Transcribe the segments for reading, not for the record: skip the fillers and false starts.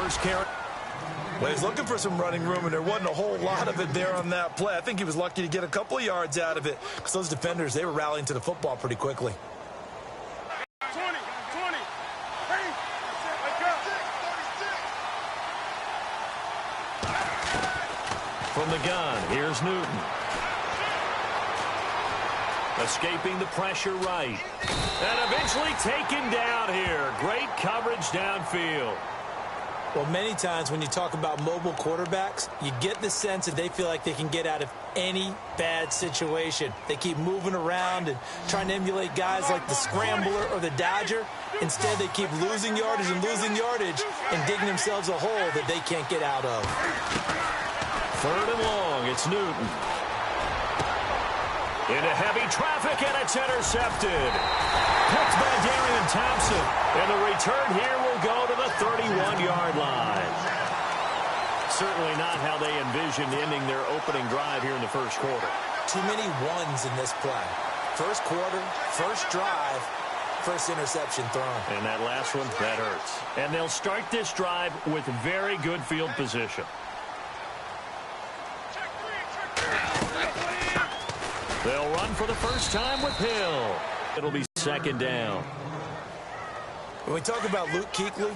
first carry. Well, he's looking for some running room, and there wasn't a whole lot of it there on that play. I think he was lucky to get a couple of yards out of it because those defenders, they were rallying to the football pretty quickly. 20, 20. Hey, from the gun, here's Newton. Escaping the pressure right. And eventually taken down here. Great coverage downfield. Well, many times when you talk about mobile quarterbacks, you get the sense that they feel like they can get out of any bad situation. They keep moving around and trying to emulate guys like the Scrambler or the Dodger. Instead, they keep losing yardage and digging themselves a hole that they can't get out of. 3rd and long, it's Newton. Into heavy traffic, and it's intercepted. Picked by Darian Thompson. And the return here will go to the 31-yard line. Certainly not how they envisioned ending their opening drive here in the first quarter. Too many ones in this play. First quarter, first drive, first interception thrown. And that last one, that hurts. And they'll start this drive with very good field position. They'll run for the first time with Hill. It'll be 2nd down. When we talk about Luke Kuechly,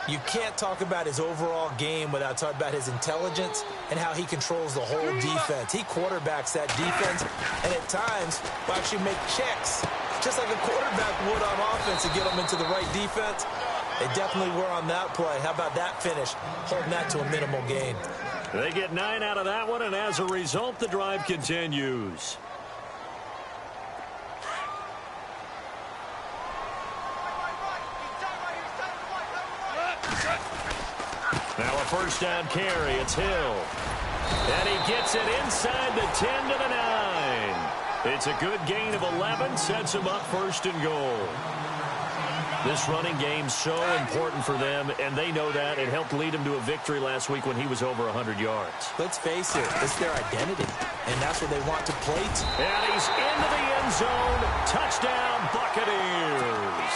you can't talk about his overall game without talking about his intelligence and how he controls the whole defense. He quarterbacks that defense, and at times will actually make checks, just like a quarterback would on offense to get them into the right defense. They definitely were on that play. How about that finish, holding that to a minimal gain? They get 9 out of that one, and as a result, the drive continues. Now a first down carry. It's Hill. And he gets it inside the 10 to the 9. It's a good gain of 11. Sets him up 1st and goal. This running game's so important for them, and they know that. It helped lead them to a victory last week when he was over 100 yards. Let's face it, it's their identity, and that's what they want to play to. And he's into the end zone. Touchdown, Buccaneers.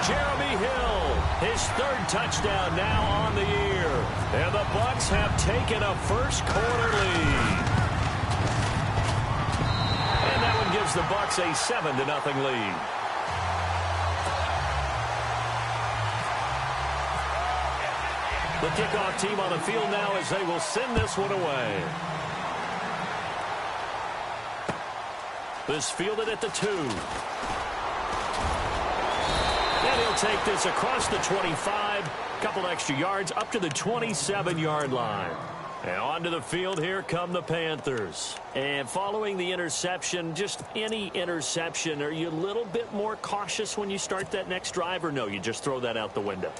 Jeremy Hill, his 3rd touchdown now on the year. And the Bucs have taken a first quarter lead. And that one gives the Bucs a 7-0 lead. The kickoff team on the field now as they will send this one away. This fielded at the 2. And he'll take this across the 25. Couple extra yards up to the 27-yard line. And onto the field, here come the Panthers. And following the interception, just any interception, are you a little bit more cautious when you start that next drive, or no, you just throw that out the window?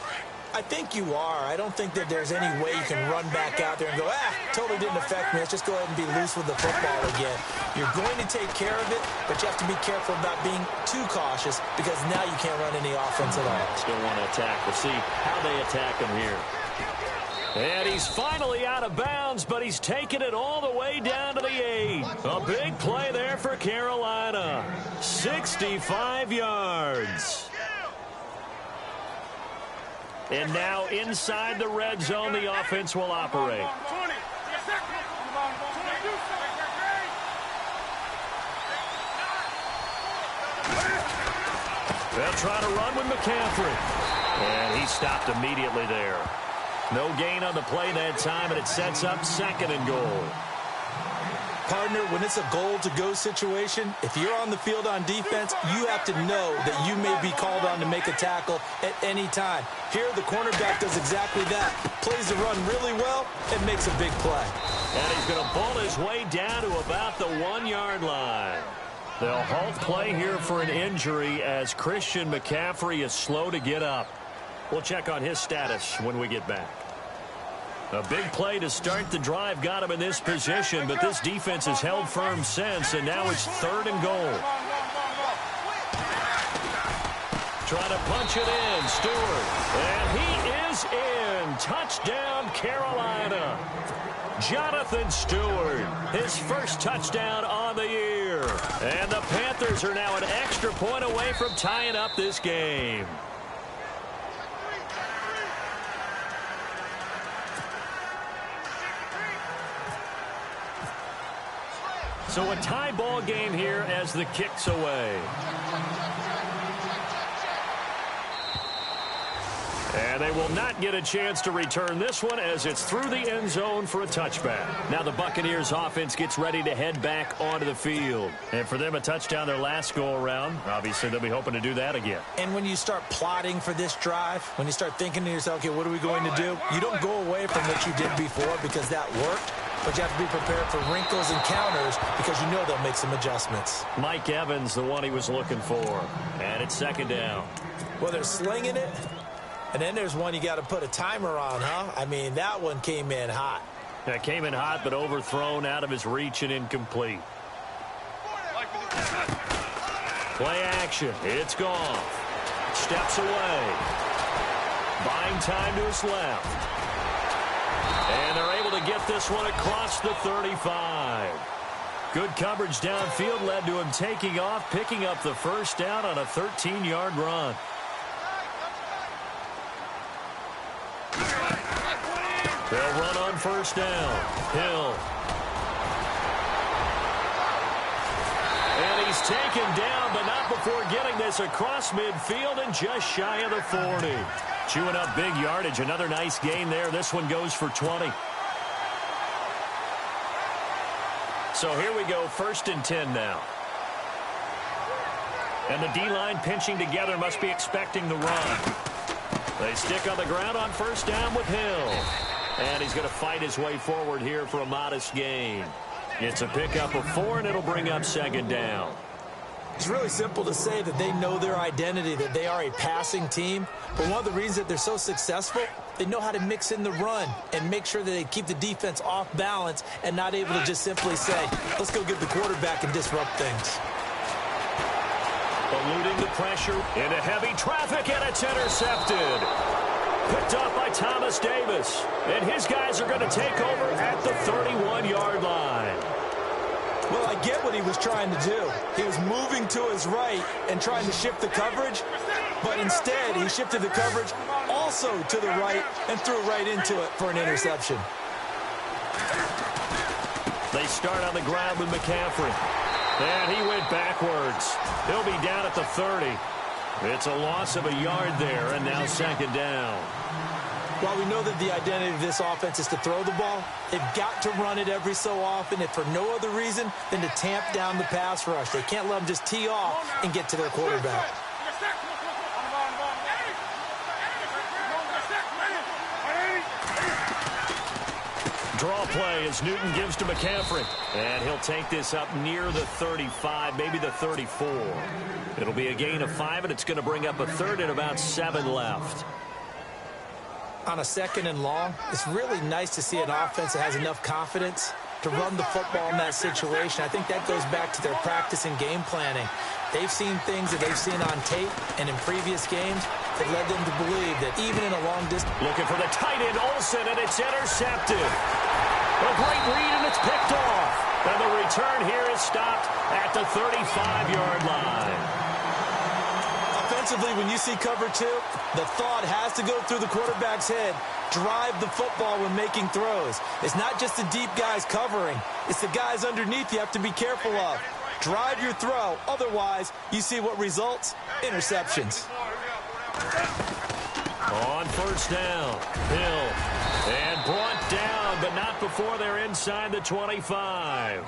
I think you are. I don't think that there's any way you can run back out there and go, totally didn't affect me. Let's just go ahead and be loose with the football again. You're going to take care of it, but you have to be careful about being too cautious because now you can't run any offense at all. Still want to attack. We'll see how they attack him here. And he's finally out of bounds, but he's taken it all the way down to the 8. A big play there for Carolina. 65 yards. And now inside the red zone, the offense will operate. They'll try to run with McCaffrey. And he stopped immediately there. No gain on the play that time, and it sets up 2nd and goal. Partner, when it's a goal-to-go situation, if you're on the field on defense, you have to know that you may be called on to make a tackle at any time. Here, the cornerback does exactly that. Plays the run really well and makes a big play. And he's going to ball his way down to about the 1-yard line. They'll halt play here for an injury as Christian McCaffrey is slow to get up. We'll check on his status when we get back. A big play to start the drive got him in this position, but this defense has held firm since, and now it's 3rd and goal. Trying to punch it in, Stewart. And he is in. Touchdown, Carolina. Jonathan Stewart, his first touchdown on the year. And the Panthers are now an extra point away from tying up this game. So a tie ball game here as the kick's away. And they will not get a chance to return this one as it's through the end zone for a touchback. Now the Buccaneers offense gets ready to head back onto the field. And for them, a touchdown their last go-around. Obviously, they'll be hoping to do that again. And when you start plotting for this drive, when you start thinking to yourself, okay, what are we going to do? You don't go away from what you did before because that worked. But you have to be prepared for wrinkles and counters because you know they'll make some adjustments. Mike Evans, the one he was looking for. And it's second down. Well, they're slinging it. And then there's one you got to put a timer on, huh? I mean, that one came in hot. That came in hot, but overthrown, out of his reach and incomplete. Play action. It's gone. Steps away. Buying time to his left. And they're able to get this one across the 35. Good coverage downfield led to him taking off, picking up the first down on a 13-yard run. They'll run on first down. Hill. And he's taken down, but not before getting this across midfield and just shy of the 40. Chewing up big yardage. Another nice gain there. This one goes for 20. So here we go, 1st and 10 now. And the D-line pinching together, must be expecting the run. They stick on the ground on first down with Hill. And he's going to fight his way forward here for a modest gain. It's a pickup of 4, and it'll bring up second down. It's really simple to say that they know their identity, that they are a passing team. But one of the reasons that they're so successful, they know how to mix in the run and make sure that they keep the defense off balance and not able to just simply say, let's go get the quarterback and disrupt things. Eluding the pressure into heavy traffic, and it's intercepted. Picked up by Thomas Davis. And his guys are going to take over at the 31-yard line. Well, I get what he was trying to do. He was moving to his right and trying to shift the coverage, but instead he shifted the coverage also to the right and threw right into it for an interception. They start on the ground with McCaffrey. And he went backwards. He'll be down at the 30. It's a loss of a yard there, and now second down. While we know that the identity of this offense is to throw the ball, they've got to run it every so often, if for no other reason than to tamp down the pass rush. They can't let them just tee off and get to their quarterback. Draw play as Newton gives to McCaffrey. And he'll take this up near the 35, maybe the 34. It'll be a gain of 5, and it's going to bring up a third and about 7 left. On a 2nd and long, it's really nice to see an offense that has enough confidence to run the football in that situation. I think that goes back to their practice and game planning. They've seen things that they've seen on tape and in previous games that led them to believe that even in a long distance. Looking for the tight end, Olsen, and it's intercepted. A great read, and it's picked off. And the return here is stopped at the 35-yard line. Offensively, when you see cover 2, the thought has to go through the quarterback's head. Drive the football when making throws. It's not just the deep guys covering. It's the guys underneath you have to be careful of. Drive your throw. Otherwise, you see what results? Interceptions. On first down, Hill. And brought down, but not before they're inside the 25.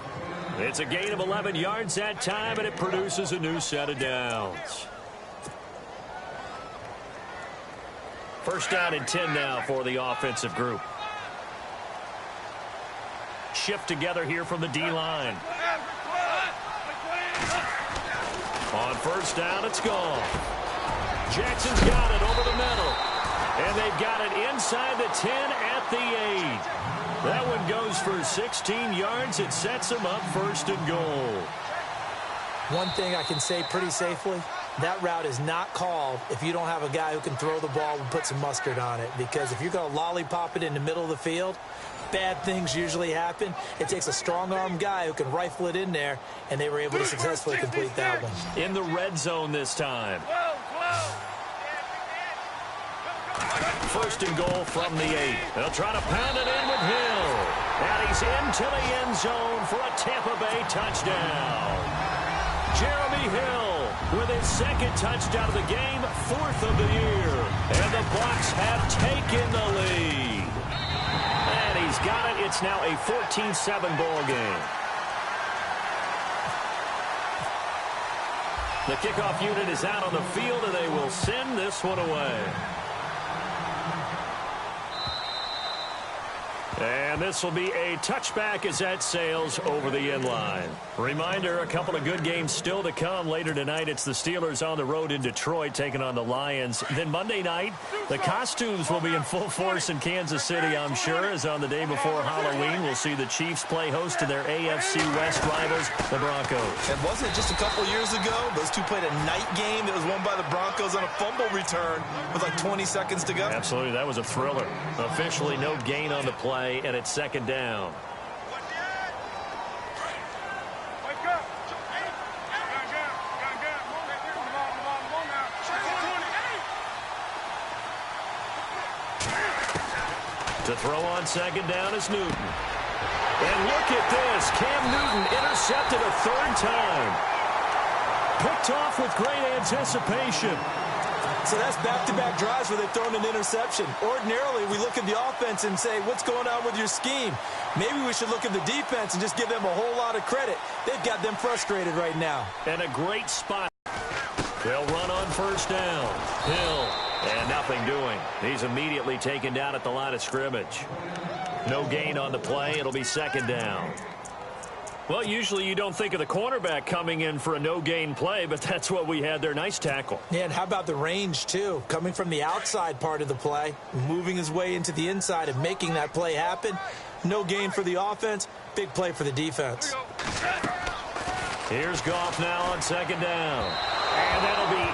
It's a gain of 11 yards that time, and it produces a new set of downs. First down and 10 now for the offensive group. Shift together here from the D-line. On first down, it's gone. Jackson's got it over the middle. And they've got it inside the 10 at the 8. That one goes for 16 yards. It sets them up 1st and goal. One thing I can say pretty safely, that route is not called if you don't have a guy who can throw the ball and put some mustard on it. Because if you're going to lollipop it in the middle of the field, bad things usually happen. It takes a strong-arm guy who can rifle it in there, and they were able to successfully complete that one. In the red zone this time. 1st and goal from the 8. They'll try to pound it in with Hill. And he's into the end zone for a Tampa Bay touchdown. Jeremy Hill with his second touchdown of the game, 4th of the year. And the Bucs have taken the lead. And he's got it. It's now a 14-7 ball game. The kickoff unit is out on the field, and they will send this one away. And this will be a touchback as that sails over the end line. Reminder, a couple of good games still to come. Later tonight, it's the Steelers on the road in Detroit taking on the Lions. Then Monday night, the costumes will be in full force in Kansas City, I'm sure, as on the day before Halloween, we'll see the Chiefs play host to their AFC West rivals, the Broncos. And wasn't it just a couple years ago, those two played a night game that was won by the Broncos on a fumble return with like 20 seconds to go? Absolutely, that was a thriller. Officially no gain on the play. And it's second down. To throw on second down is Newton. And look at this. Cam Newton intercepted a 3rd time. Picked off with great anticipation. So that's back-to-back drives where they've thrown an interception. Ordinarily, we look at the offense and say, what's going on with your scheme? Maybe we should look at the defense and just give them a whole lot of credit. They've got them frustrated right now. And a great spot. They'll run on first down. Hill, and nothing doing. He's immediately taken down at the line of scrimmage. No gain on the play. It'll be second down. Well, usually you don't think of the cornerback coming in for a no-gain play, but that's what we had there. Nice tackle. Yeah, and how about the range, too? Coming from the outside part of the play, moving his way into the inside and making that play happen. No gain for the offense, big play for the defense. Here's Goff now on second down. And that'll be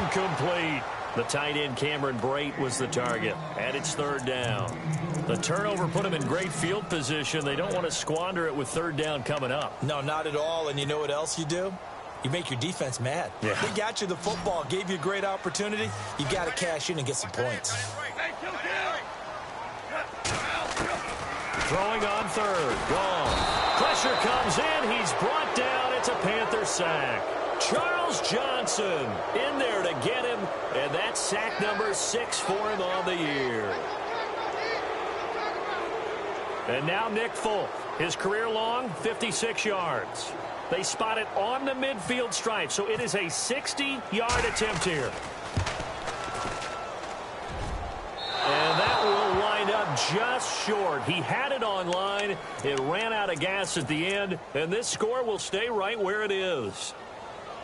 incomplete. The tight end Cameron Brate was the target, and it's 3rd down. The turnover put him in great field position. They don't want to squander it with 3rd down coming up. No, not at all. And you know what else you do? You make your defense mad. Yeah. They got you the football, gave you a great opportunity. You got to cash in and get some points. Throwing on 3rd. Gone. Pressure comes in. He's brought down. It's a Panther sack. Charles Johnson in there to get him, and that's sack number 6 for him on the year. And now Nick Folk, his career long, 56 yards. They spot it on the midfield stripe, so it is a 60-yard attempt here. And that will wind up just short. He had it on line. It ran out of gas at the end, and this score will stay right where it is.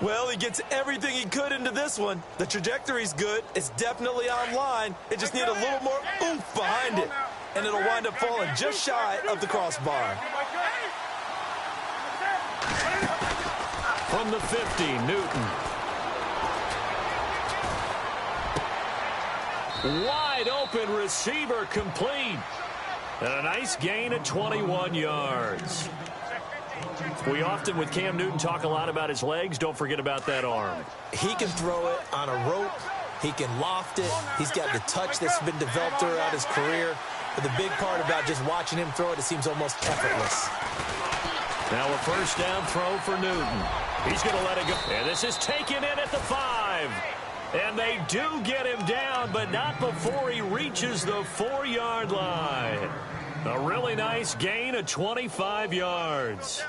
Well, he gets everything he could into this one. The trajectory's good. It's definitely online. It just needs a little more oomph behind it. And it'll wind up falling just shy of the crossbar. From the 50, Newton. Wide open receiver complete. And a nice gain of 21 yards. We often, with Cam Newton, talk a lot about his legs. Don't forget about that arm. He can throw it on a rope. He can loft it. He's got the touch that's been developed throughout his career. But the big part about just watching him throw it, it seems almost effortless. Now a first down throw for Newton. He's going to let it go. And this is taken in at the 5. And they do get him down, but not before he reaches the 4-yard line. A really nice gain of 25 yards.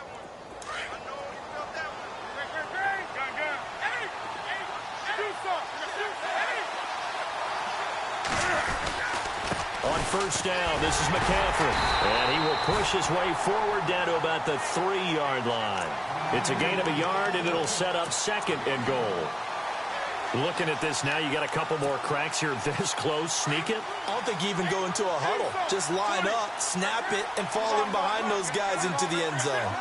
On first down, this is McCaffrey. And he will push his way forward down to about the 3-yard line. It's a gain of a yard, and it'll set up 2nd and goal. Looking at this now, you got a couple more cracks here this close. Sneak it? I don't think you even go into a huddle. Just line up, snap it, and fall in behind those guys into the end zone.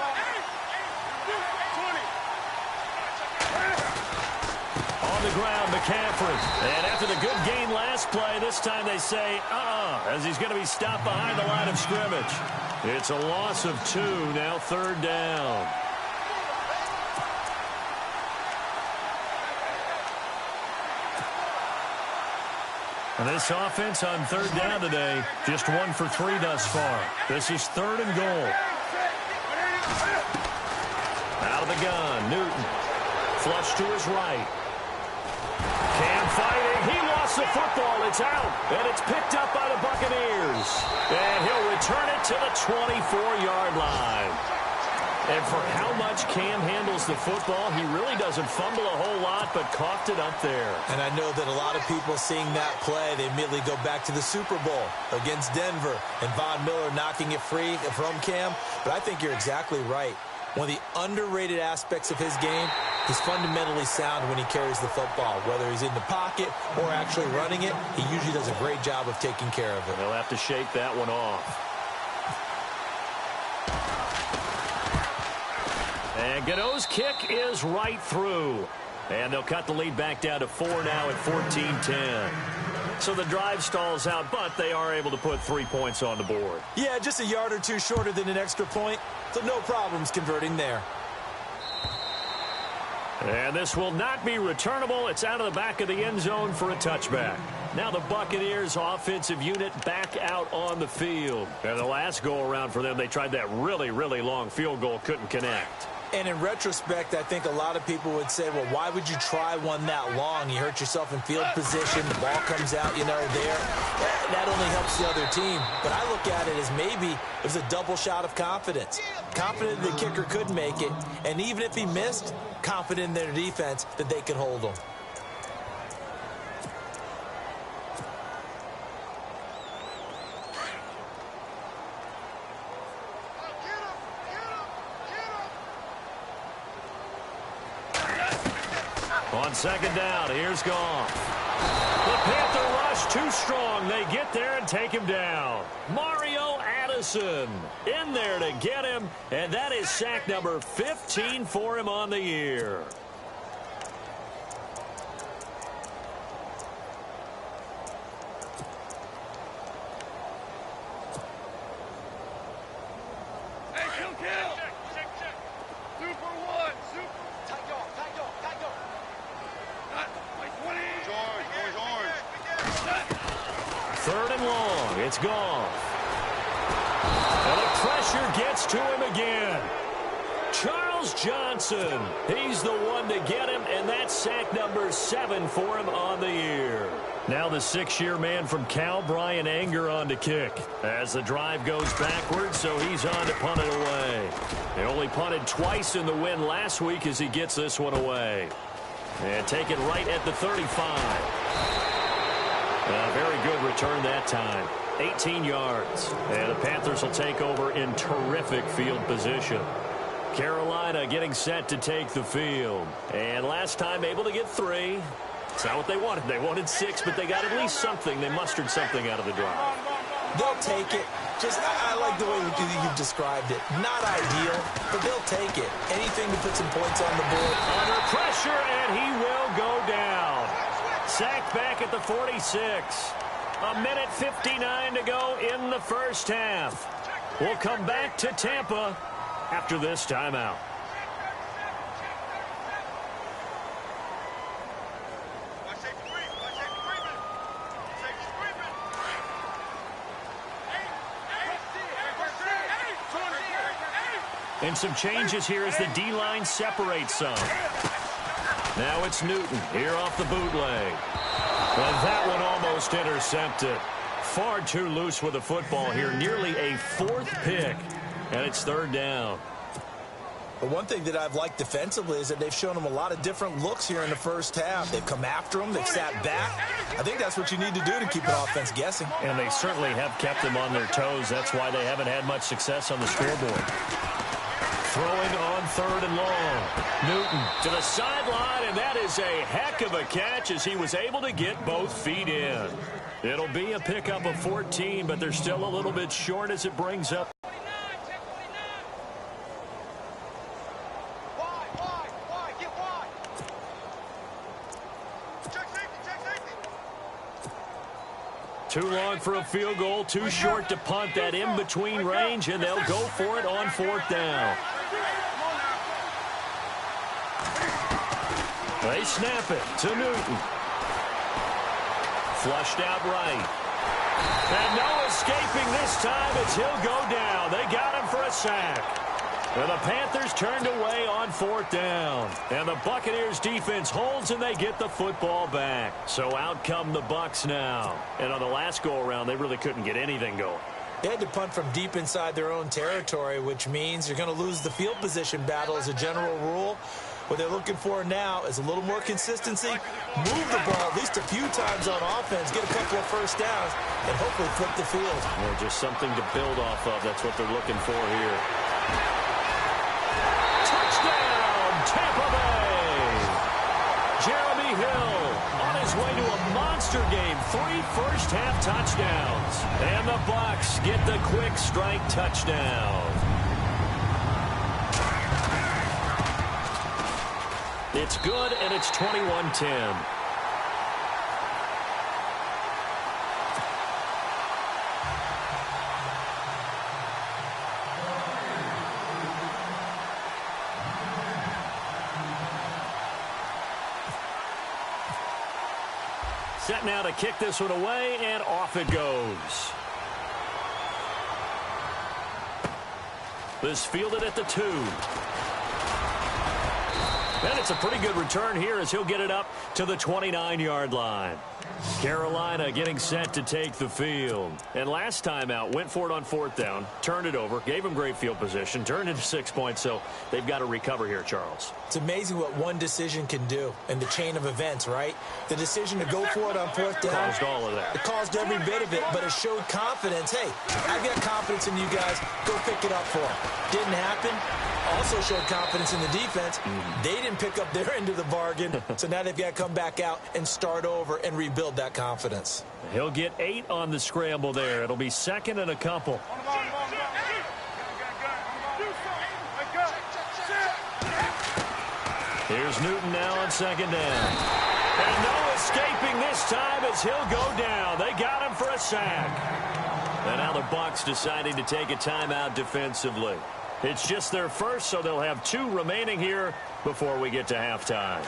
On the ground, McCaffrey. And after the good gain last play, this time they say, as he's going to be stopped behind the line of scrimmage. It's a loss of 2, now 3rd down. And this offense on third down today, just 1 for 3 thus far. This is 3rd and goal. Out of the gun, Newton. Flush to his right. Cam fighting. He lost the football. It's out. And it's picked up by the Buccaneers. And he'll return it to the 24-yard line. And for how much Cam handles the football, he really doesn't fumble a whole lot, but coughed it up there. And I know that a lot of people seeing that play, they immediately go back to the Super Bowl against Denver and Von Miller knocking it free from Cam. But I think you're exactly right. One of the underrated aspects of his game, he's fundamentally sound when he carries the football. Whether he's in the pocket or actually running it, he usually does a great job of taking care of it. He'll have to shake that one off. And Godot's kick is right through. And they'll cut the lead back down to 4 now at 14-10. So the drive stalls out, but they are able to put 3 points on the board. Yeah, just a yard or two shorter than an extra point, so no problems converting there. And this will not be returnable. It's out of the back of the end zone for a touchback. Now the Buccaneers offensive unit back out on the field. And the last go-around for them, they tried that really, really long field goal, couldn't connect. And in retrospect, I think a lot of people would say, well, why would you try one that long? You hurt yourself in field position. The ball comes out, there. That only helps the other team. But I look at it as maybe it was a double shot of confidence. Confident the kicker could make it. And even if he missed, confident in their defense that they could hold him. On second down, here's Goff. The Panther rush too strong. They get there and take him down. Mario Addison in there to get him, and that is sack number 15 for him on the year. Third and long. It's Goff. And the pressure gets to him again. Charles Johnson. He's the one to get him, and that's sack number 7 for him on the year. Now the 6-year man from Cal, Brian Anger, on to kick. As the drive goes backwards, so he's on to punt it away. He only punted twice in the win last week as he gets this one away. And take it right at the 35. A very good return that time. 18 yards. And the Panthers will take over in terrific field position. Carolina getting set to take the field. And last time able to get 3. It's not what they wanted. They wanted 6, but they got at least something. They mustered something out of the drive. They'll take it. I like the way you've described it. Not ideal, but they'll take it. Anything to put some points on the board. Under pressure, and he will go down. Sacked back at the 46. A minute 59 to go in the first half. We'll come back to Tampa after this timeout. And some changes here as the D-line separates some. Now it's Newton here off the bootleg. And that one almost intercepted. Far too loose with the football here. Nearly a 4th pick. And it's 3rd down. But one thing that I've liked defensively is that they've shown them a lot of different looks here in the first half. They've come after them. They've sat back. I think that's what you need to do to keep an offense guessing. And they certainly have kept them on their toes. That's why they haven't had much success on the scoreboard. Throwing on 3rd and long. Newton to the sideline, and that is a heck of a catch as he was able to get both feet in. It'll be a pickup of 14, but they're still a little bit short as it brings up. Too long for a field goal, too short to punt. That in-between range, and they'll go for it on 4th down. They snap it to Newton. Flushed out right. And no escaping this time as he'll go down. They got him for a sack. And the Panthers turned away on 4th down. And the Buccaneers defense holds and they get the football back. So out come the Bucs now. And on the last go-around, they really couldn't get anything going. They had to punt from deep inside their own territory, which means you're going to lose the field position battle as a general rule. What they're looking for now is a little more consistency, move the ball at least a few times on offense, get a couple of first downs, and hopefully flip the field. Well, just something to build off of. That's what they're looking for here. Touchdown, Tampa Bay! Jeremy Hill on his way to a monster game. 3 first-half touchdowns. And the Bucs get the quick strike touchdown. It's good, and it's 21-10. Set now to kick this one away, and off it goes. This fielded at the 2. And it's a pretty good return here as he'll get it up to the 29-yard line. Carolina getting set to take the field. And last time out, went for it on 4th down, turned it over, gave him great field position, turned into 6 points, so they've got to recover here, Charles. It's amazing what one decision can do in the chain of events, right? The decision to go for it on 4th down. Caused all of that. It caused every bit of it, but it showed confidence. Hey, I've got confidence in you guys. Go pick it up for them. Didn't happen. Also showed confidence in the defense. They didn't pick up their end of the bargain, so now they've got to come back out and start over and rebuild that confidence. He'll get 8 on the scramble there. It'll be 2nd and a couple. Here's Newton now on 2nd down. And no escaping this time as he'll go down. They got him for a sack. And now the Bucs deciding to take a timeout defensively. It's just their first, so they'll have 2 remaining here before we get to halftime.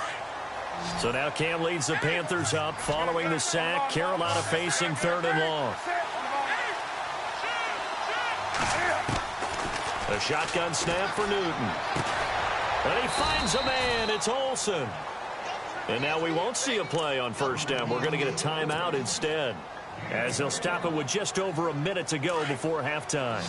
So now Cam leads the Panthers up following the sack. Carolina facing 3rd and long. A shotgun snap for Newton. And he finds a man. It's Olsen. And now we won't see a play on 1st down. We're going to get a timeout instead, as they'll stop it with just over a minute to go before halftime.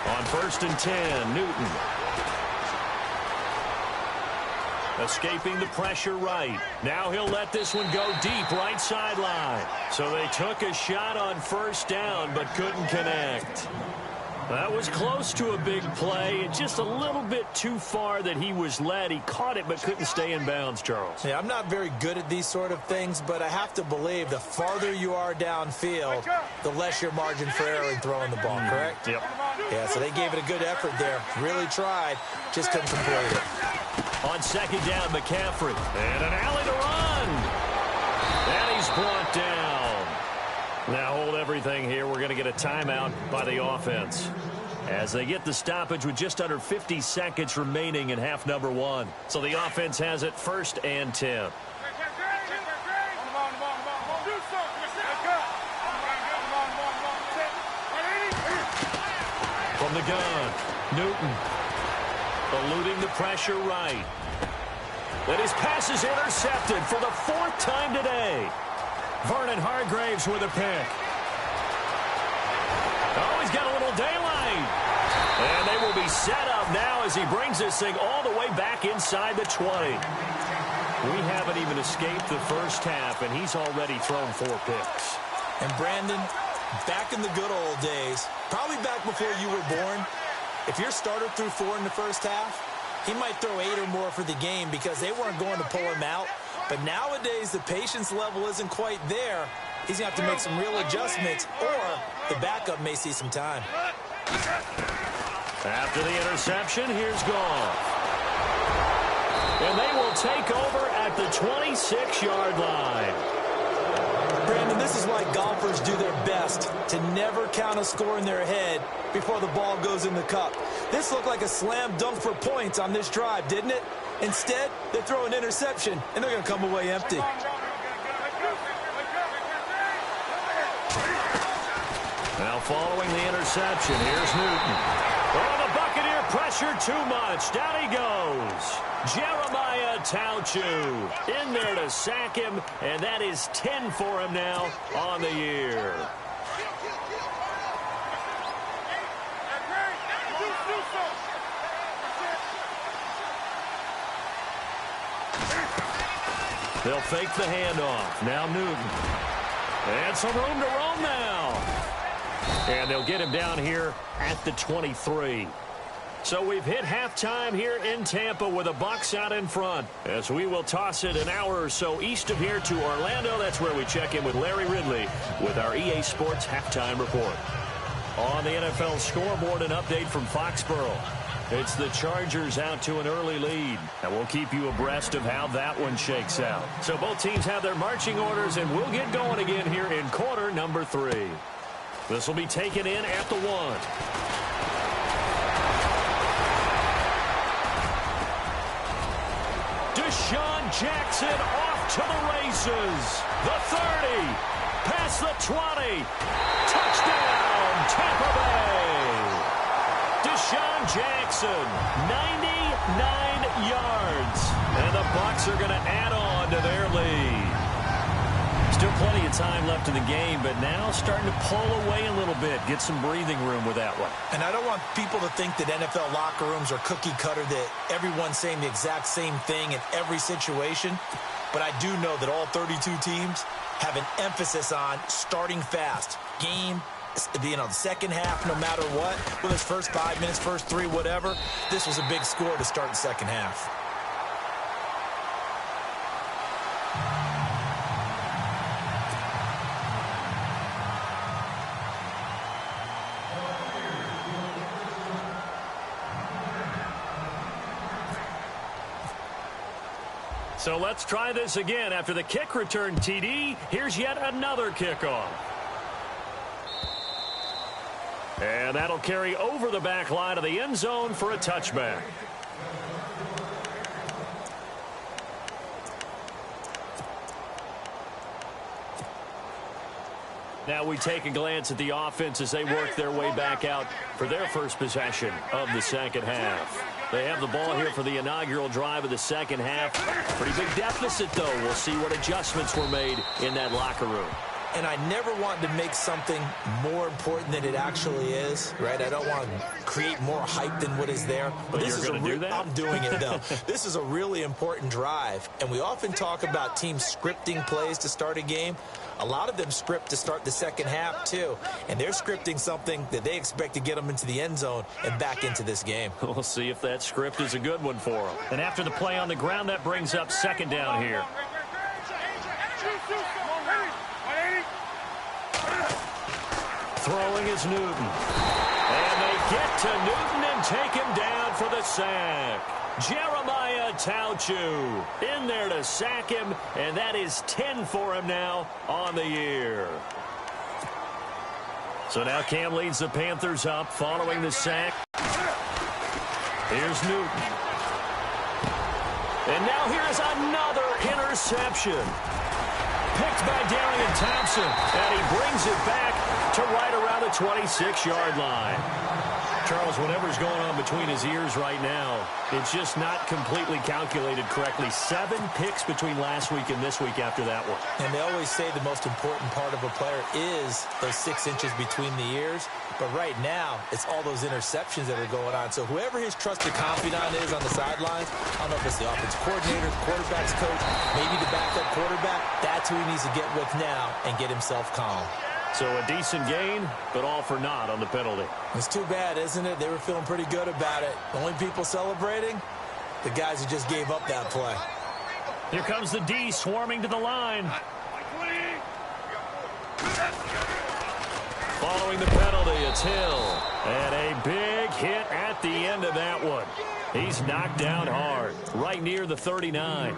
On 1st and 10, Newton. Escaping the pressure right. Now he'll let this one go deep right sideline. So they took a shot on 1st down but couldn't connect. That was close to a big play. Just a little bit too far that he was led. He caught it but couldn't stay in bounds, Charles. Yeah, I'm not very good at these sort of things, but I have to believe the farther you are downfield, the less your margin for error in throwing the ball, correct? Yep. Yeah, so they gave it a good effort there. Really tried. Just couldn't complete it. On 2nd down, McCaffrey. And an alley to run. And he's brought down. Now hold everything here. We're going to get a timeout by the offense, as they get the stoppage with just under 50 seconds remaining in half number 1. So the offense has it 1st and 10. From the gun, Newton eluding the pressure right. And his pass is intercepted for the 4th time today. Vernon Hargreaves with a pick. Oh, he's got a little daylight. And they will be set up now as he brings this thing all the way back inside the 20. We haven't even escaped the first half, and he's already thrown 4 picks. And Brandon, back in the good old days, probably back before you were born, if your starter threw 4 in the first half, he might throw 8 or more for the game because they weren't going to pull him out. But nowadays, the patience level isn't quite there. He's going to have to make some real adjustments, or the backup may see some time. After the interception, here's Goff. And they will take over at the 26-yard line. Brandon, this is why golfers do their best must to never count a score in their head before the ball goes in the cup. This looked like a slam dunk for points on this drive, didn't it? Instead, they throw an interception, and they're going to come away empty. Now following the interception, here's Newton. Oh, the Buccaneer pressure too much. Down he goes. Jeremiah Tauchu in there to sack him, and that is 10 for him now on the year. They'll fake the handoff. Now Newton. And some room to roam now. And they'll get him down here at the 23. So we've hit halftime here in Tampa with the Bucs out in front. As we will toss it an hour or so east of here to Orlando. That's where we check in with Larry Ridley with our EA Sports halftime report. On the NFL scoreboard, an update from Foxborough. It's the Chargers out to an early lead. And we'll keep you abreast of how that one shakes out. So both teams have their marching orders, and we'll get going again here in quarter number 3. This will be taken in at the 1. Deshaun Jackson off to the races. The 30. Past the 20. Touchdown, Tampa Bay. Deshaun Jackson, 99 yards. And the Bucs are going to add on to their lead. Still plenty of time left in the game, but now starting to pull away a little bit. Get some breathing room with that one. And I don't want people to think that NFL locker rooms are cookie cutter, that everyone's saying the exact same thing in every situation. But I do know that all 32 teams have an emphasis on starting fast. Game, the second half, no matter what, whether it's first 5 minutes, first 3, whatever. This was a big score to start the second half. So let's try this again. After the kick return TD, here's yet another kickoff. And that'll carry over the back line of the end zone for a touchback. Now we take a glance at the offense as they work their way back out for their first possession of the second half. They have the ball here for the inaugural drive of the second half. Pretty big deficit, though. We'll see what adjustments were made in that locker room. And I never want to make something more important than it actually is, right? I don't want to create more hype than what is there. But this you're is going to do that? I'm doing it, though. This is a really important drive. And we often talk about teams scripting plays to start a game. A lot of them script to start the second half, too. And they're scripting something that they expect to get them into the end zone and back into this game. We'll see if that script is a good one for them. And after the play on the ground, that brings up second down here. Throwing is Newton. And they get to Newton and take him down for the sack. Jeremiah Tauchu in there to sack him, and that is 10 for him now on the year. So now Cam leads the Panthers up following the sack. Here's Newton. And now here's another interception. Picked by Darian Thompson, and he brings it back to right around the 26-yard line. Charles, whatever's going on between his ears right now, it's just not completely calculated correctly. 7 picks between last week and this week after that one. And they always say the most important part of a player is those 6 inches between the ears. But right now, it's all those interceptions that are going on. So whoever his trusted confidant is on the sidelines, I don't know if it's the offensive coordinator, the quarterback's coach, maybe the backup quarterback, that's who he needs to get with now and get himself calm. So a decent gain, but all for naught on the penalty. It's too bad, isn't it? They were feeling pretty good about it. The only people celebrating, the guys who just gave up that play. Here comes the D swarming to the line. Following the penalty, it's Hill. And a big hit at the end of that one. He's knocked down hard, right near the 39.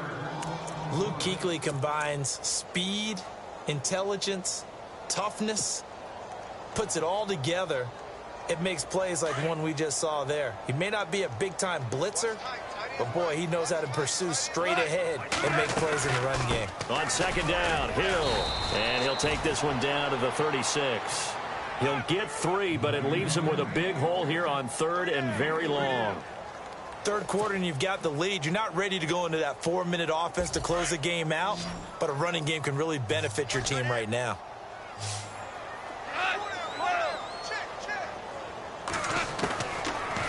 Luke Kuechly combines speed, intelligence, toughness, puts it all together, it makes plays like one we just saw there. He may not be a big-time blitzer, but, boy, he knows how to pursue straight ahead and make plays in the run game. On second down, Hill. And he'll take this one down to the 36. He'll get 3, but it leaves him with a big hole here on third and very long. Third quarter and you've got the lead. You're not ready to go into that 4-minute offense to close the game out, but a running game can really benefit your team right now.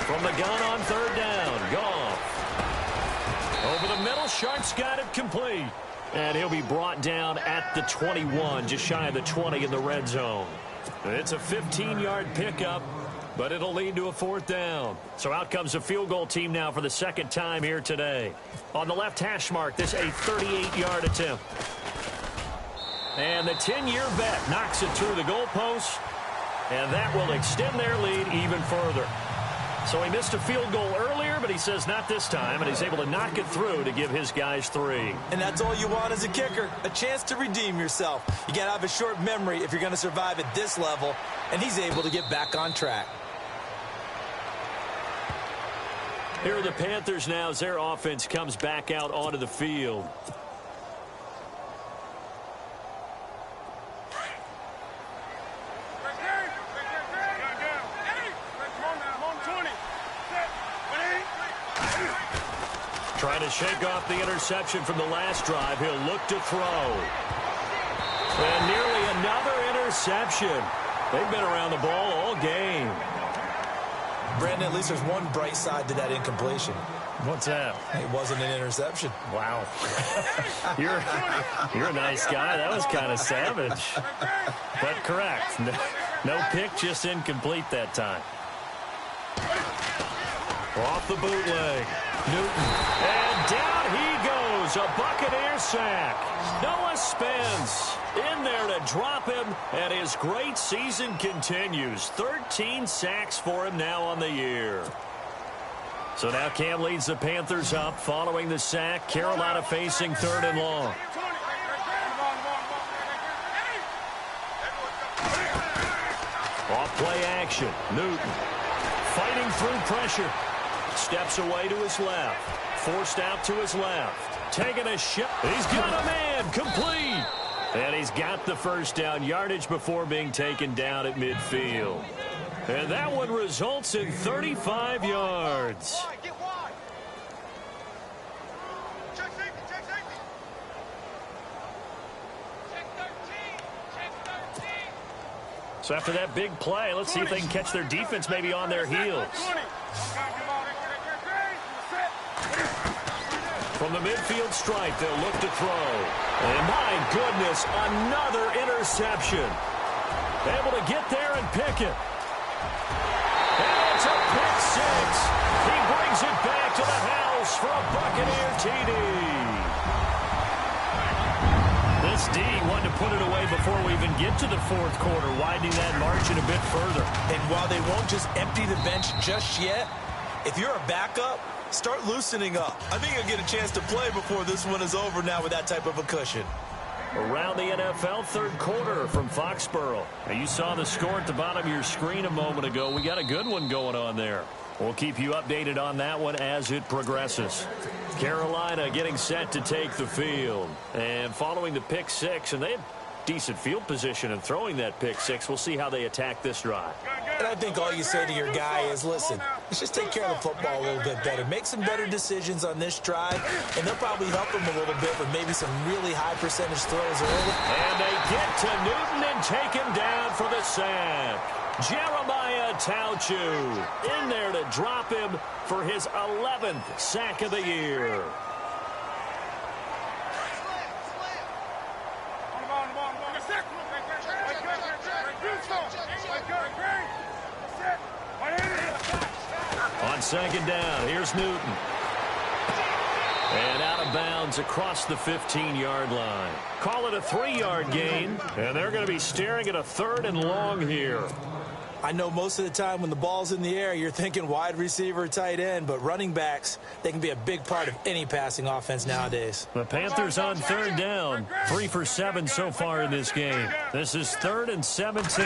From the gun on third down, Goff. Over the middle, Sharp's got it complete. And he'll be brought down at the 21, just shy of the 20 in the red zone. It's a 15-yard pickup, but it'll lead to a fourth down. So out comes a field goal team now for the second time here today. On the left hash mark, this a 38-yard attempt. And the 10-year vet knocks it through the goalpost, and that will extend their lead even further. So he missed a field goal earlier, but he says not this time, and he's able to knock it through to give his guys 3. And that's all you want as a kicker, a chance to redeem yourself. You got to have a short memory if you're going to survive at this level, and he's able to get back on track. Here are the Panthers now as their offense comes back out onto the field. Trying to shake off the interception from the last drive. He'll look to throw. And nearly another interception. They've been around the ball all game. Brandon, at least there's one bright side to that incompletion. What's that? It wasn't an interception. Wow. You're a nice guy. That was kind of savage. But correct. No pick, just incomplete that time. Off the bootleg. Newton. And down he goes. A Buccaneer sack. Noah Spence in there to drop him, and his great season continues. 13 sacks for him now on the year. So now Cam leads the Panthers up following the sack. Carolina facing third and long. Off play action. Newton fighting through pressure. Steps away to his left. Forced out to his left. Taking a shot. He's got a man. Complete. And he's got the first down yardage before being taken down at midfield. And that one results in 35 yards. So after that big play, let's see if they can catch their defense maybe on their heels. From the midfield stripe, they'll look to throw. And my goodness, another interception. Able to get there and pick it. And it's a pick six. He brings it back to the house for a Buccaneer TD. This D wanted to put it away before we even get to the fourth quarter, widening that margin a bit further. And while they won't just empty the bench just yet, if you're a backup, start loosening up. I think you'll get a chance to play before this one is over now with that type of a cushion. Around the NFL third quarter from Foxborough. Now you saw the score at the bottom of your screen a moment ago. We got a good one going on there. We'll keep you updated on that one as it progresses. Carolina getting set to take the field. And following the pick six, and they had decent field position in throwing that pick six. We'll see how they attack this drive. And I think all you say to your guy is, listen, let's just take care of the football a little bit better. Make some better decisions on this drive, and they'll probably help him a little bit with maybe some really high percentage throws early. And they get to Newton and take him down for the sack. Jeremiah Tauchu in there to drop him for his 11th sack of the year. On second down, here's Newton. And out of bounds across the 15-yard line. Call it a 3-yard gain, and they're going to be staring at a third and long here. I know most of the time when the ball's in the air, you're thinking wide receiver, tight end, but running backs, they can be a big part of any passing offense nowadays. The Panthers on third down, 3 for 7 so far in this game. This is 3rd and 17.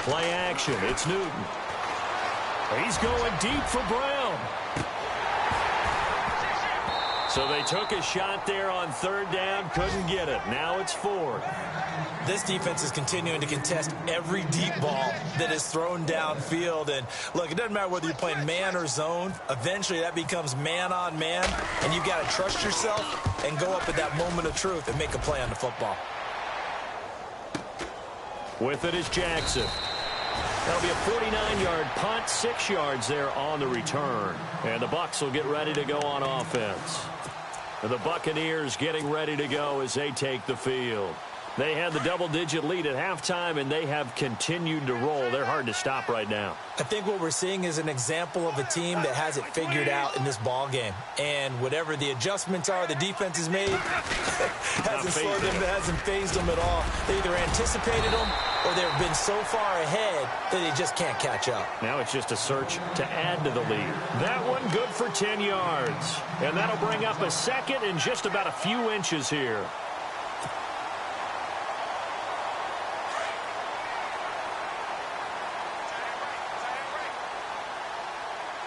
Play action. It's Newton. He's going deep for Brown. So they took a shot there on third down, couldn't get it. Now it's fourth. This defense is continuing to contest every deep ball that is thrown downfield. And, look, it doesn't matter whether you're playing man or zone. Eventually that becomes man on man, and you've got to trust yourself and go up at that moment of truth and make a play on the football. With it is Jackson. That'll be a 49-yard punt, 6 yards there on the return. And the Bucs will get ready to go on offense. And the Buccaneers getting ready to go as they take the field. They had the double-digit lead at halftime, and they have continued to roll. They're hard to stop right now. I think what we're seeing is an example of a team that has it figured out in this ball game. And whatever the adjustments are the defense has made hasn't slowed them, hasn't phased them at all. They either anticipated them or they've been so far ahead that they just can't catch up. Now it's just a search to add to the lead. That one good for 10 yards. And that'll bring up a second and just about a few inches here.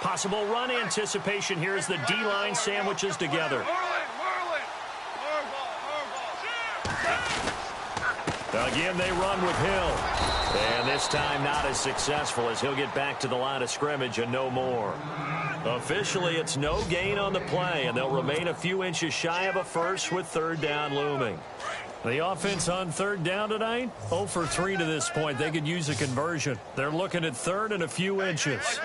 Possible run anticipation here as the D-line sandwiches together. Again, they run with Hill. And this time not as successful as he'll get back to the line of scrimmage and no more. Officially, it's no gain on the play, and they'll remain a few inches shy of a first with third down looming. The offense on third down tonight, 0 for 3 to this point. They could use a conversion. They're looking at third and a few inches.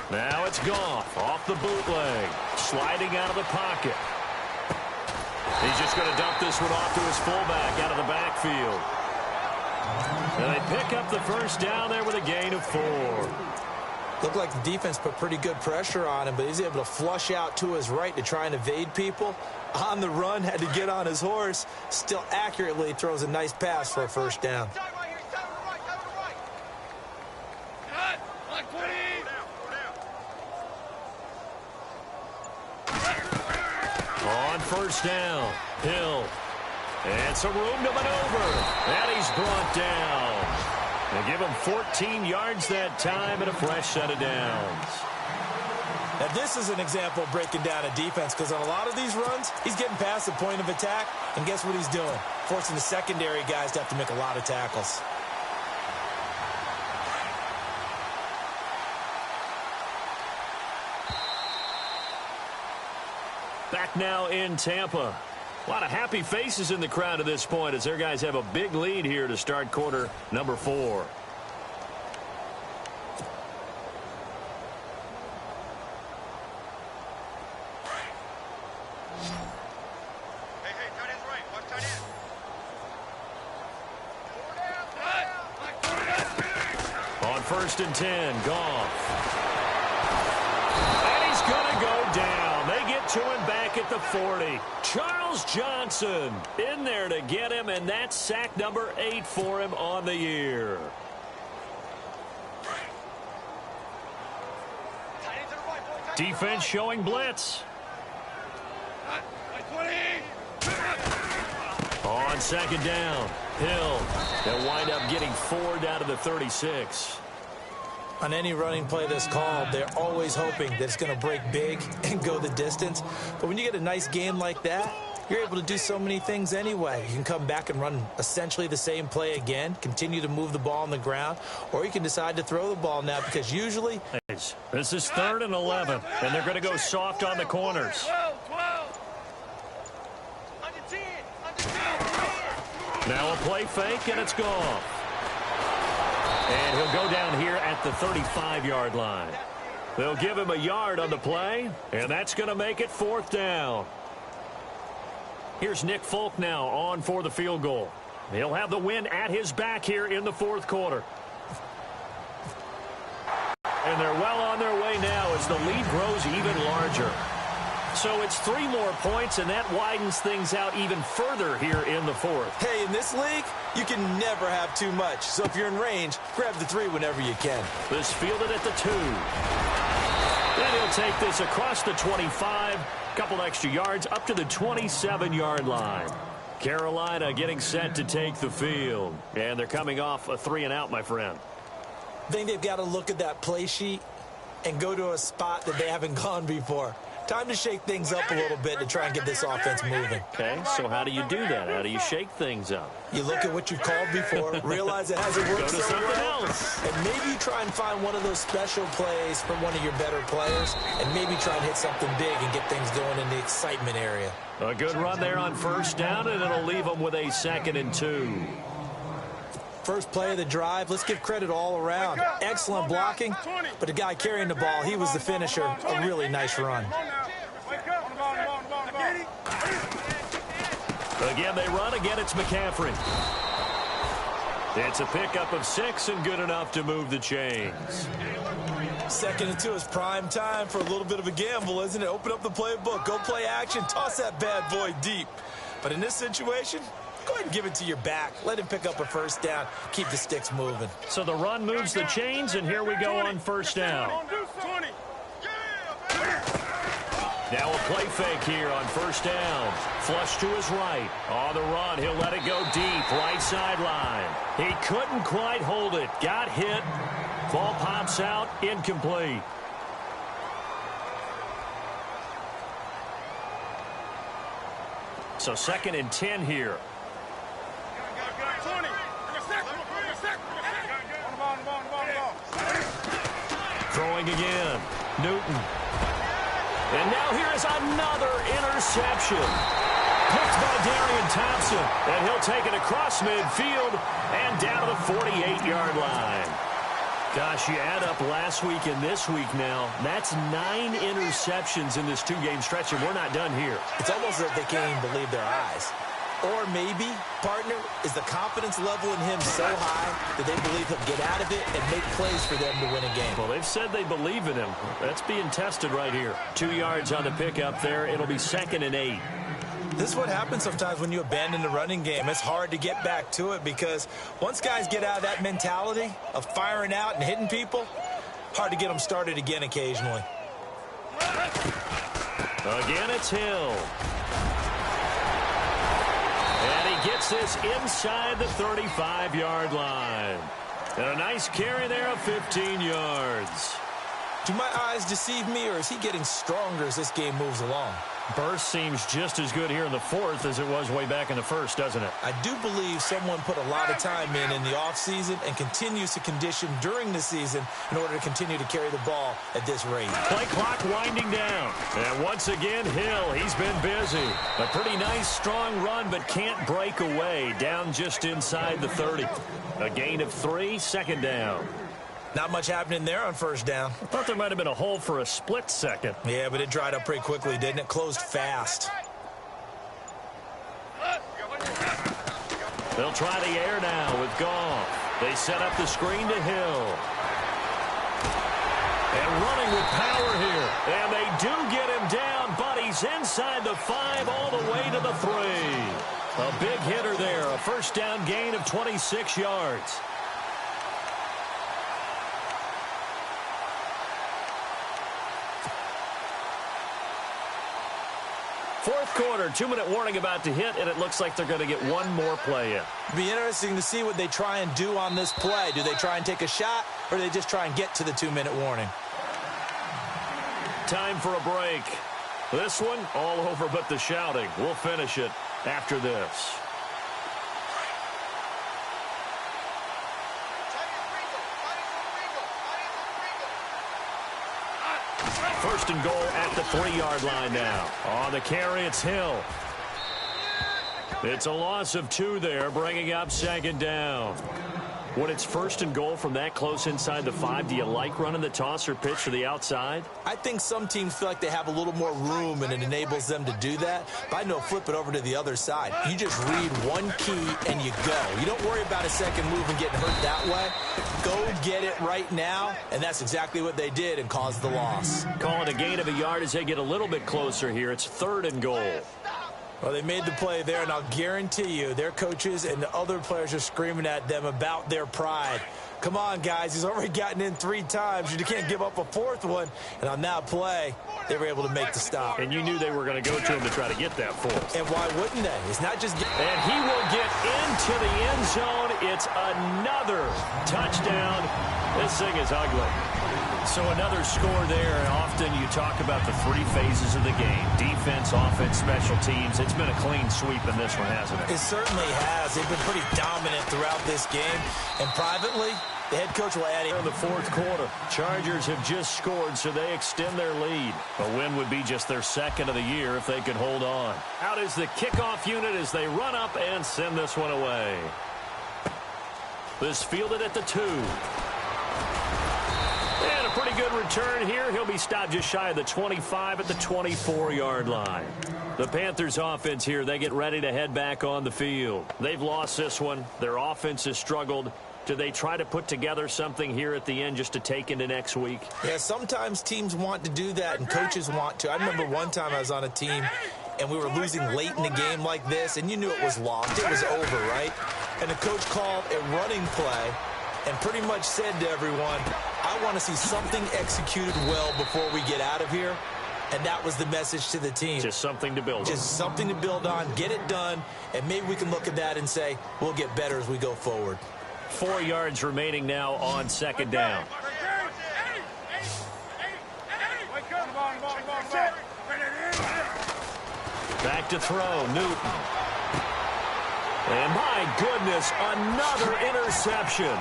Now it's Goff off the bootleg, sliding out of the pocket. He's just going to dump this one off to his fullback out of the backfield. And they pick up the first down there with a gain of 4. Looked like the defense put pretty good pressure on him, but he's able to flush out to his right to try and evade people. On the run, had to get on his horse. Still accurately throws a nice pass for a first down. On first down, Hill. And some room to maneuver. And he's brought down. They give him 14 yards that time and a fresh set of downs. Now, this is an example of breaking down a defense, because on a lot of these runs, he's getting past the point of attack, and guess what he's doing? Forcing the secondary guys to have to make a lot of tackles. Back now in Tampa. A lot of happy faces in the crowd at this point as their guys have a big lead here to start quarter number 4. On first and 10, Goff. And he's going to go down. They get to him back at the 40. Charles Johnson in there to get him, and that's sack number 8 for him on the year. Defense showing blitz. On second down, Hill. They'll wind up getting 4 down to the 36. On any running play that's called, they're always hoping that it's going to break big and go the distance. But when you get a nice game like that, you're able to do so many things anyway. You can come back and run essentially the same play again, continue to move the ball on the ground, or you can decide to throw the ball now, because usually... This is 3rd and 11, and they're going to go soft on the corners. Now a play fake, and it's gone. And he'll go down here at the 35-yard line. They'll give him a yard on the play, and that's going to make it 4th down. Here's Nick Folk now on for the field goal. He'll have the win at his back here in the 4th quarter. And they're well on their way now as the lead grows even larger. So it's 3 more points, and that widens things out even further here in the 4th. Hey, in this league, you can never have too much. So if you're in range, grab the 3 whenever you can. This fielded at the 2. Then he'll take this across the 25, couple extra yards up to the 27-yard line. Carolina getting set to take the field. And they're coming off a 3-and-out, my friend. I think they've got to look at that play sheet and go to a spot that they haven't gone before. Time to shake things up a little bit to try and get this offense moving. Okay, so how do you do that? How do you shake things up? You look at what you've called before, realize it hasn't worked so well, and maybe you try and find one of those special plays from one of your better players, and maybe try and hit something big and get things going in the excitement area. A good run there on first down, and it'll leave them with a 2nd and 2. First play of the drive, let's give credit all around. Excellent blocking, but the guy carrying the ball, he was the finisher. A really nice run. Again, they run. Again, it's McCaffrey. It's a pickup of 6 and good enough to move the chains. 2nd and 2 is prime time for a little bit of a gamble, isn't it? Open up the playbook, go play action, toss that bad boy deep. But in this situation, go ahead and give it to your back. Let him pick up a first down. Keep the sticks moving. So the run moves the chains, and here we go on first down. Now a play fake here on first down. Flush to his right. On the run, he'll let it go deep. Right sideline. He couldn't quite hold it. Got hit. Ball pops out. Incomplete. So 2nd and 10 here. Throwing again. Newton. And now here is another interception. Picked by Darian Thompson. And he'll take it across midfield and down to the 48-yard line. Gosh, you add up last week and this week now, that's 9 interceptions in this 2-game stretch, and we're not done here. It's almost as if they can't even believe their eyes. Or maybe, partner, is the confidence level in him so high that they believe he'll get out of it and make plays for them to win a game. Well, they've said they believe in him. That's being tested right here. 2 yards on the pickup there. It'll be 2nd and 8. This is what happens sometimes when you abandon the running game. It's hard to get back to it because once guys get out of that mentality of firing out and hitting people, hard to get them started again occasionally. Again, it's Hill. And he gets this inside the 35-yard line. And a nice carry there of 15 yards. Do my eyes deceive me, or is he getting stronger as this game moves along? Burst seems just as good here in the 4th as it was way back in the 1st, doesn't it? I do believe someone put a lot of time in the offseason and continues to condition during the season in order to continue to carry the ball at this rate. Play clock winding down. And once again, Hill, he's been busy. A pretty nice, strong run, but can't break away. Down just inside the 30. A gain of 3, 2nd down. Not much happening there on first down. I thought there might have been a hole for a split second. Yeah, but it dried up pretty quickly, didn't it? Closed fast. They'll try the air now with Goff. They set up the screen to Hill. And running with power here. And they do get him down, but he's inside the 5 all the way to the 3. A big hitter there. A first down gain of 26 yards. Fourth quarter, 2-minute warning about to hit, and it looks like they're going to get one more play in. It'll be interesting to see what they try and do on this play. Do they try and take a shot, or do they just try and get to the 2-minute warning? Time for a break. This one, all over but the shouting. We'll finish it after this. First and goal at the 3-yard line now. On the carry, it's Hill. It's a loss of 2 there, bringing up 2nd down. When it's first and goal from that close inside the 5, do you like running the toss or pitch to the outside? I think some teams feel like they have a little more room and it enables them to do that. But I know flip it over to the other side. You just read one key and you go. You don't worry about a second move and getting hurt that way. Go get it right now, and that's exactly what they did and caused the loss. Call it a gain of a yard as they get a little bit closer here. It's 3rd and goal. Well, they made the play there, and I'll guarantee you their coaches and the other players are screaming at them about their pride. Come on, guys. He's already gotten in 3 times. You can't give up a 4th one. And on that play, they were able to make the stop. And you knew they were going to go to him to try to get that 4th. And why wouldn't they? It's not just... And he will get into the end zone. It's another touchdown. This thing is ugly. So another score there, and often you talk about the 3 phases of the game. Defense, offense, special teams. It's been a clean sweep in this one, hasn't it? It certainly has. They've been pretty dominant throughout this game. And privately, the head coach will add in the 4th quarter. Chargers have just scored, so they extend their lead. A win would be just their 2nd of the year if they could hold on. Out is the kickoff unit as they run up and send this one away. This fielded at the 2. And a pretty good return here. He'll be stopped just shy of the 25 at the 24-yard line. The Panthers offense here, they get ready to head back on the field. They've lost this one. Their offense has struggled. Do they try to put together something here at the end just to take into next week? Yeah, sometimes teams want to do that and coaches want to. I remember one time I was on a team and we were losing late in the game like this, and you knew it was lost. It was over, right? And the coach called a running play and pretty much said to everyone, I want to see something executed well before we get out of here. And that was the message to the team. Just something to build on. Just something to build on, get it done, and maybe we can look at that and say, we'll get better as we go forward. 4 yards remaining now on 2nd down. Back to throw, Newton. And my goodness, another interception.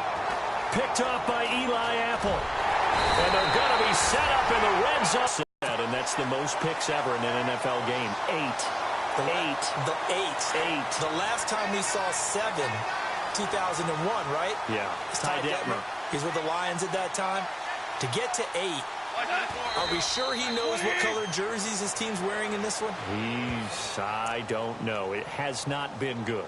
Picked off by Eli Apple. And they're going to be set up in the red zone. And that's the most picks ever in an NFL game. 8. The last time we saw 7, 2001, right? Yeah. Ty Detmer. He's with the Lions at that time. To get to 8, are we sure he knows what color jerseys his team's wearing in this one? I don't know. It has not been good.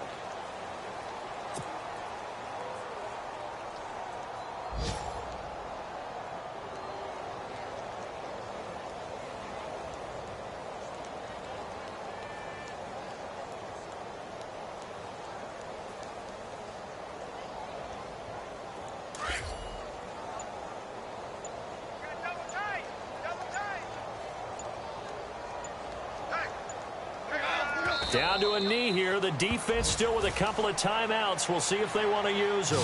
Down to a knee here. The defense still with a couple of timeouts. We'll see if they want to use them.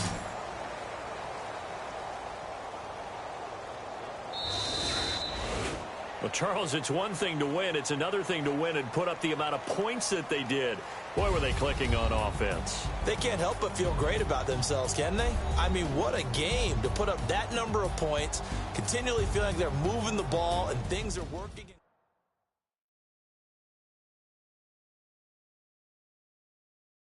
Well, Charles, it's one thing to win. It's another thing to win and put up the amount of points that they did. Boy, were they clicking on offense. They can't help but feel great about themselves, can they? I mean, what a game to put up that number of points, continually feeling like they're moving the ball and things are working.